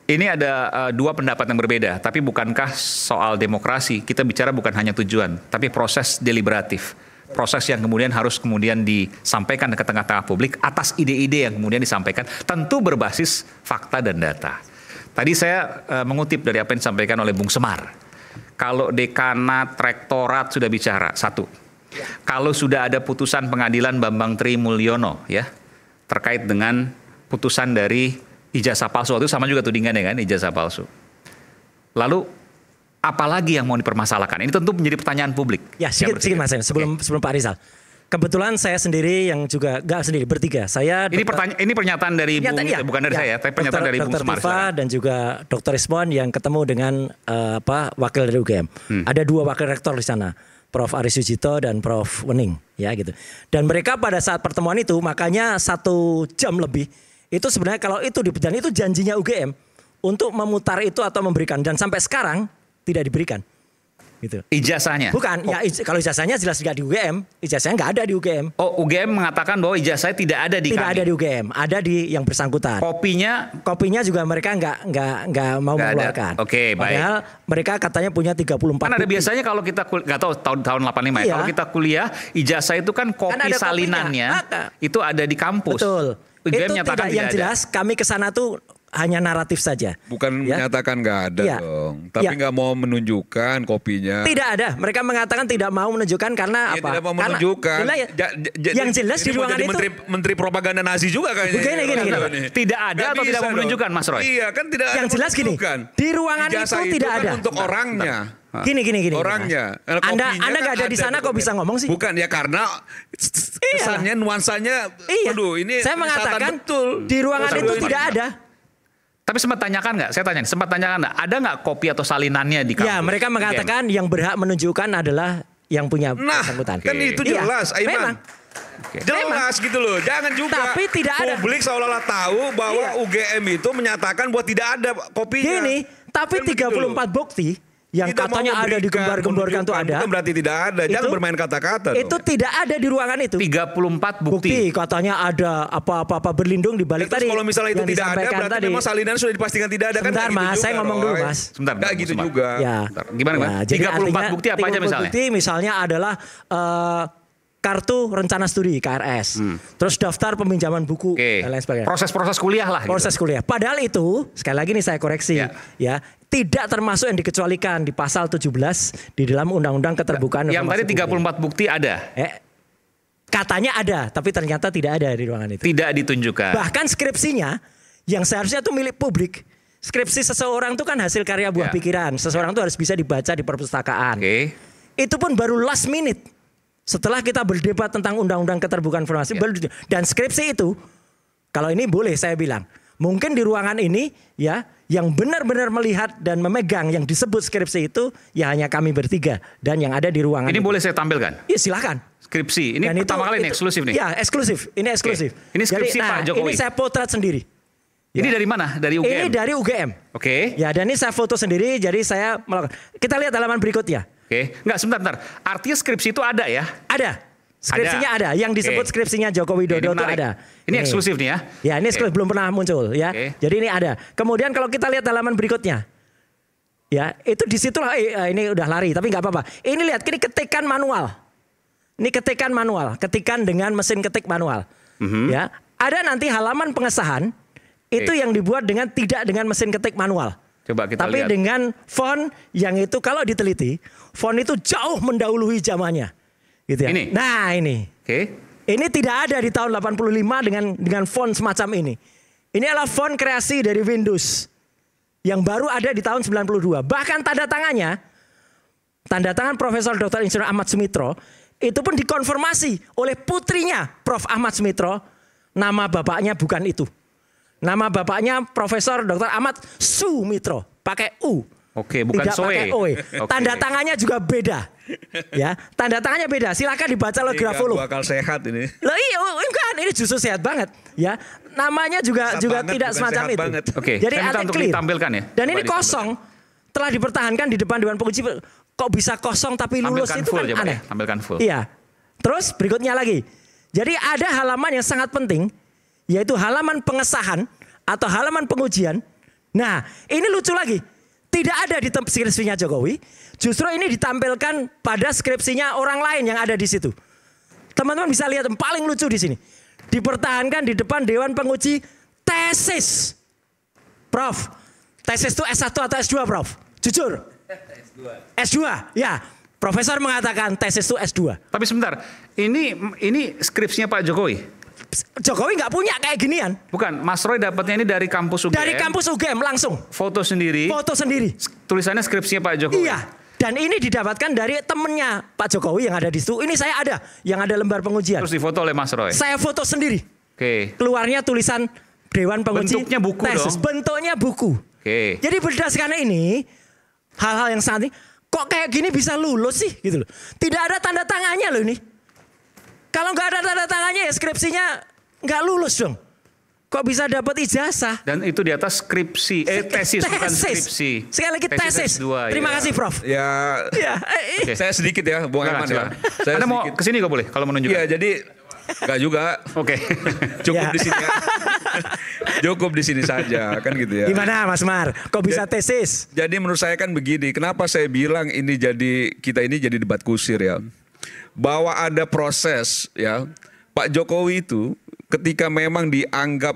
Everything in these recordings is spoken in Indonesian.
Ini ada dua pendapat yang berbeda, tapi bukankah soal demokrasi kita bicara bukan hanya tujuan, tapi proses deliberatif, proses yang kemudian harus disampaikan ke tengah-tengah publik atas ide-ide yang kemudian disampaikan, tentu berbasis fakta dan data. Tadi saya mengutip dari apa yang disampaikan oleh Bung Semar. Kalau dekanat, rektorat sudah bicara, satu. Kalau sudah ada putusan pengadilan Bambang Tri Mulyono ya terkait dengan putusan dari ijazah palsu, itu sama juga tudingannya kan, ijazah palsu. Lalu apalagi yang mau dipermasalahkan? Ini tentu menjadi pertanyaan publik. Ya, sedikit Mas, sebelum Pak Rizal. Kebetulan saya sendiri yang juga nggak sendiri, bertiga. Ini pernyataan dari bukan dari saya, tapi pernyataan dari Bung Semar dan juga Dr. Ismon yang ketemu dengan wakil dari UGM. Ada dua wakil rektor di sana, Prof. Aris Sujito dan Prof. Wening, ya gitu. Dan mereka pada saat pertemuan itu, makanya 1 jam lebih, itu sebenarnya kalau itu dan itu janjinya UGM untuk memutar itu atau memberikan, dan sampai sekarang tidak diberikan. Gitu. Ijazahnya? Bukan, ya kalau ijazahnya jelas tidak di UGM, ijazahnya nggak ada di UGM. Oh, UGM mengatakan bahwa ijazahnya tidak ada di kami. Tidak ada di UGM, ada di yang bersangkutan. Kopinya juga mereka nggak mau mengeluarkan. Oke, baik. Padahal mereka katanya punya 34 kan ada biasanya kalau kita nggak tahu tahun 85 ya, kalau kita kuliah ijazah itu kan kopi salinannya itu ada di kampus. Betul. UGM itu nyatakan tidak, yang jelas kami ke sana tuh hanya naratif saja. Bukan menyatakan nggak ada dong, tapi nggak mau menunjukkan kopinya. Tidak ada. Mereka mengatakan tidak mau menunjukkan karena apa? Tidak mau menunjukkan. Yang jelas di ruangan itu menteri propaganda Nazi juga kayaknya. Gini. Tidak ada atau tidak mau menunjukkan, Mas Roy? Iya kan tidak. Yang jelas gini. Di ruangan itu tidak ada. Untuk orangnya. Gini. Orangnya. Anda nggak ada di sana kok bisa ngomong sih? Bukan ya, karena kesannya nuansanya. Aduh, ini saya mengatakan betul. Di ruangan itu tidak ada. Tapi sempat tanyakan nggak? Saya tanya, sempat tanyakan nggak? Ada nggak kopi atau salinannya di kampus? Ya, mereka mengatakan yang berhak menunjukkan adalah yang punya bersangkutan. Kan itu jelas, Aiman. Jelas gitu loh. Jangan juga tapi tidak ada. Publik seolah-olah tahu bahwa UGM itu menyatakan bahwa tidak ada kopinya. Gini, tapi kan 34 bukti yang tidak katanya ada di gembar-gemborkan itu ada. Bukan berarti tidak ada. Jangan bermain kata-kata. Itu tidak ada di ruangan itu. 34 bukti. Katanya ada apa-apa berlindung di balik tadi. Kalau misalnya itu tidak ada, berarti memang salinan sudah dipastikan tidak ada. Sebentar, Mas, saya ngomong dulu, Mas. Sebentar. Enggak gitu juga. Ya. Gimana, Mas? 34 bukti apa aja misalnya? Bukti misalnya adalah kartu rencana studi KRS, terus daftar peminjaman buku, dan lain sebagainya. Proses-proses kuliah lah. Proses kuliah. Padahal itu sekali lagi nih saya koreksi, ya tidak termasuk yang dikecualikan di pasal 17 di dalam Undang-Undang Keterbukaan. Yang tadi 34 bukti ada. Katanya ada, tapi ternyata tidak ada di ruangan itu. Tidak ditunjukkan. Bahkan skripsinya yang seharusnya itu milik publik. Skripsi seseorang itu kan hasil karya buah pikiran. Seseorang itu harus bisa dibaca di perpustakaan. Itu pun baru last minute. Setelah kita berdebat tentang Undang-Undang Keterbukaan Informasi, dan skripsi itu, kalau ini boleh saya bilang, mungkin di ruangan ini ya, yang benar-benar melihat dan memegang yang disebut skripsi itu, ya hanya kami bertiga dan yang ada di ruangan. Ini itu. boleh saya tampilkan? Iya silakan. Skripsi, ini dan pertama kali ini eksklusif nih? Ya eksklusif, ini eksklusif. Ini skripsi jadi, Pak Jokowi? Ini saya potret sendiri. Ini dari mana? Dari UGM? Ini dari UGM. Ya, dan ini saya foto sendiri, jadi saya melakukan. Kita lihat halaman berikutnya. Enggak, sebentar. Artinya skripsi itu ada ya? Ada. Skripsinya ada. Yang disebut skripsinya Joko Widodo itu ada. Ini eksklusif nih ya? Ya, ini eksklusif, belum pernah muncul ya. Jadi ini ada. Kemudian kalau kita lihat halaman berikutnya. Ya, itu disitulah ini udah lari, tapi nggak apa-apa. Ini lihat, ini ketikan manual. Ini ketikan manual, ketikan dengan mesin ketik manual. Ya, ada nanti halaman pengesahan. Itu yang dibuat tidak dengan mesin ketik manual. Coba kita tapi lihat. dengan font yang itu kalau diteliti, font itu jauh mendahului zamannya. Gitu ya. Ini? Nah ini. Ini tidak ada di tahun 85 dengan font semacam ini. Ini adalah font kreasi dari Windows. Yang baru ada di tahun 92. Bahkan tanda tangan Profesor Dr. Insinyur Ahmad Sumitro, itu pun dikonfirmasi oleh putrinya Prof. Ahmad Sumitro. Nama bapaknya bukan itu. Nama bapaknya Profesor Dr. Ahmad Sumitro, pakai U. Bukan tidak Soe. Pakai O. Tanda tangannya juga beda. Ya, tanda tangannya beda. Silakan dibaca lo grafolo. Bakal sehat ini. Loh iya, kan ini justru sehat banget. Ya, namanya juga tidak semacam itu. Jadi saya minta untuk ditampilkan ya. Dan ini kosong. Telah dipertahankan di depan Dewan Penguji. Kok bisa kosong tapi lulus itu kan aneh. Tampilkan full. Iya. Terus berikutnya lagi. Jadi ada halaman yang sangat penting. Yaitu halaman pengesahan atau halaman pengujian Nah, ini lucu lagi. Tidak ada di skripsinya Jokowi. Justru ini ditampilkan pada skripsinya orang lain yang ada di situ. Teman-teman bisa lihat yang paling lucu di sini. Dipertahankan di depan Dewan Penguji tesis. Prof, tesis itu S1 atau S2, Prof? Jujur. S2. Ya. Profesor mengatakan tesis itu S2. Tapi sebentar, ini skripsinya Pak Jokowi. Jokowi nggak punya kayak ginian. Bukan, Mas Roy dapatnya ini dari kampus UGM. Dari kampus UGM langsung. Foto sendiri. Foto sendiri. Tulisannya skripsinya Pak Jokowi. Iya. Dan ini didapatkan dari temennya Pak Jokowi yang ada di situ. Ini saya ada, yang ada lembar pengujian. Terus difoto oleh Mas Roy. Saya foto sendiri. Oke. Keluarnya tulisan Dewan Penguji. Bentuknya buku tesis. dong. Bentuknya buku. Oke. Jadi berdasarkan ini, hal-hal yang sangat ini, kok kayak gini bisa lulus sih gitu loh. Tidak ada tanda tangannya loh ini. Kalau nggak ada tanda tangannya ya skripsinya nggak lulus dong. Kok bisa dapat ijazah? Dan itu di atas skripsi, tesis bukan skripsi. Sekali lagi tesis. S2, Terima ya. kasih Prof. Ya, Ya, saya sedikit ya, Bung Eman ya. Saya Anda mau sedikit. kesini kok boleh kalau menunjukkan. Iya, jadi enggak juga. Oke. Cukup Ya. di sini ya. Cukup di sini saja, kan gitu ya. Gimana Mas Mar? Kok bisa tesis? Jadi menurut saya kan begini, kenapa saya bilang kita ini jadi debat kusir ya. Bahwa ada proses ya. Pak Jokowi itu ketika memang dianggap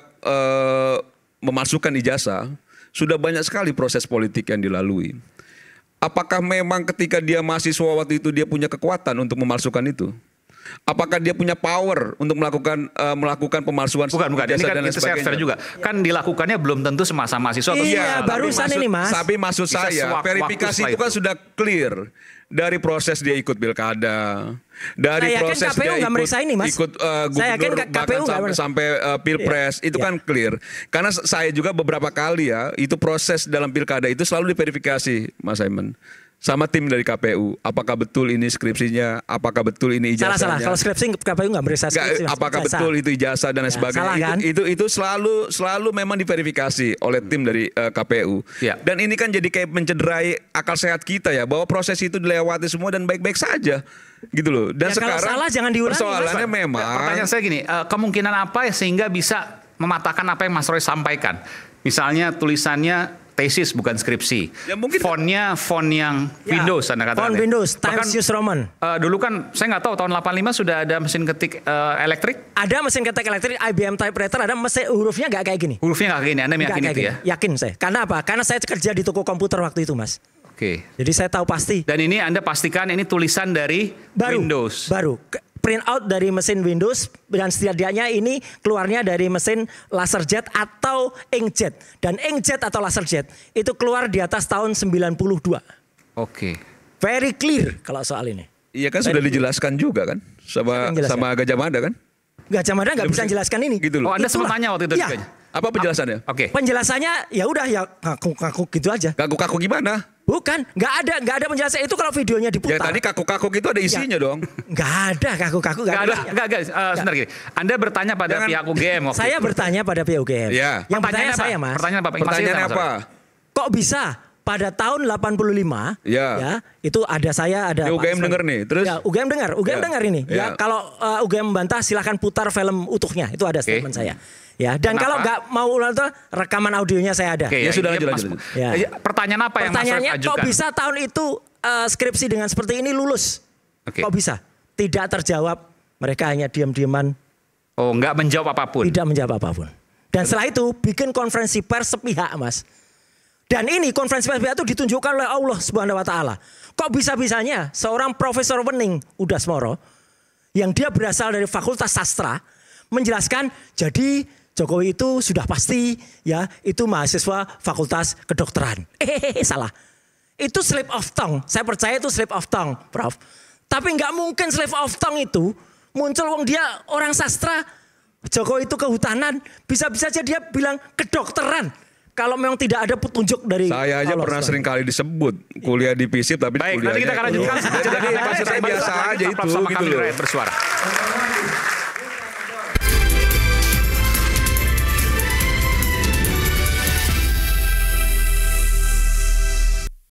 memasukkan ijazah, sudah banyak sekali proses politik yang dilalui. Apakah memang ketika dia mahasiswa waktu itu dia punya kekuatan untuk memasukkan itu? Apakah dia punya power untuk melakukan pemalsuan Bukan. Ini ijazah kan dan lain itu saya fair sebagainya? juga. Kan dilakukannya belum tentu semasa mahasiswa. atau Iya, semasa- barusan ini Mas. Tapi maksud Bisa saya, sewaktu-waktu verifikasi setelah itu kan itu. sudah clear. Dari proses dia ikut pilkada, dari Saya yakin proses KPU dia nggak meriksa ini, Mas. ikut Saya yakin gubernur KPU bahkan nggak meriksa. sampai pilpres, itu Iya. kan clear. Karena saya juga beberapa kali ya, itu proses dalam pilkada itu selalu diverifikasi, Mas Simon. Sama tim dari KPU, apakah betul ini skripsinya, apakah betul ini ijazahnya. Salah. Kalau skripsi KPU nggak meriksa skripsi. Mas. Apakah Ijazah. betul itu ijazah dan lain Ya, sebagainya. salah, kan? Itu selalu memang diverifikasi oleh tim dari KPU. Ya. Dan ini kan jadi kayak mencederai akal sehat kita ya, bahwa proses itu dilewati semua dan baik-baik saja. Gitu loh. Dan Ya, kalau sekarang salah jangan diulangi, persoalannya Mas. memang Pertanyaan saya gini, kemungkinan apa sehingga bisa mematahkan apa yang Mas Roy sampaikan? Misalnya tulisannya tesis bukan skripsi. Ya, mungkin- Fontnya font yang Ya, Windows Anda katakan. font ya. Windows, Bahkan, Times New Roman. dulu kan saya nggak tahu tahun 85 sudah ada mesin ketik elektrik. Ada mesin ketik elektrik IBM typewriter, ada mesin hurufnya nggak kayak gini. Hurufnya nggak kayak gini. Anda Nggak meyakini kayak itu gini. ya? Yakin saya. Karena apa? Karena saya kerja di toko komputer waktu itu, Mas. Oke. Jadi saya tahu pasti. Dan ini Anda pastikan ini tulisan dari Windows. Baru. Print out dari mesin Windows dan setidaknya ini keluarnya dari mesin laserjet atau inkjet. Dan inkjet atau laserjet itu keluar di atas tahun 92. Oke. Very clear kalau soal ini. iya kan sudah dijelaskan juga kan Siapa yang jelaskan? sama Gajah Mada kan? Gajah Mada nggak bisa jelaskan ini. Gitu Oh, loh. Anda Itulah. sempat tanya waktu itu Iya. juga? Apa penjelasannya? Oke. Penjelasannya ya udah ya kaku-kaku gitu aja. Kaku-kaku gimana? Bukan, nggak ada penjelasan itu kalau videonya Ya diputar. tadi kaku-kaku itu ada isinya dong. Nggak ada kaku-kaku. Nggak ada. Sebentar gini. Anda bertanya pada Jangan- pihak UGM waktu Saya itu. bertanya pada PUGM. Ya. Yang bertanya Pertanyaannya saya, apa? Mas. Pertanyaan apa? Pertanyaannya apa? Kok bisa pada tahun 85 Ya. itu ada saya ada Ya, Pak UGM Iswan. dengar nih, terus? Ya, UGM dengar Ya. dengar ini. Ya, Ya. kalau UGM membantah silahkan putar film utuhnya. Itu ada statement saya. Ya, dan Kenapa? kalau nggak mau ulang itu rekaman audionya saya ada. Oke, Ya sudah, ini lanjut. Ya. Pertanyaan apa yang Mas Roy Pertanyaannya kok ajukan? bisa tahun itu skripsi dengan seperti ini lulus? Oke. Kok bisa? Tidak terjawab. Mereka hanya diam-diaman, Oh, nggak menjawab apapun. tidak menjawab apapun. Dan setelah itu bikin konferensi pers sepihak, Mas. Dan ini konferensi pers sepihak itu ditunjukkan oleh Allah Subhanahu wa taala. Kok bisa-bisanya seorang Profesor Wening Udasmoro yang dia berasal dari Fakultas Sastra menjelaskan jadi Jokowi itu sudah pasti ya itu mahasiswa Fakultas Kedokteran. Salah. Itu slip of tongue. Saya percaya itu slip of tongue, Prof. Tapi nggak mungkin slip of tongue itu muncul wong dia orang sastra. Jokowi itu kehutanan, bisa-bisa aja dia bilang kedokteran. Kalau memang tidak ada petunjuk dari Saya aja Allah pernah SWT. sering kali disebut kuliah di FISIP tapi Baik, nanti kita akan lanjutkan. Jadi maksud saya biasa aja itu Tetap sama gitu kami loh. Rakyat Bersuara.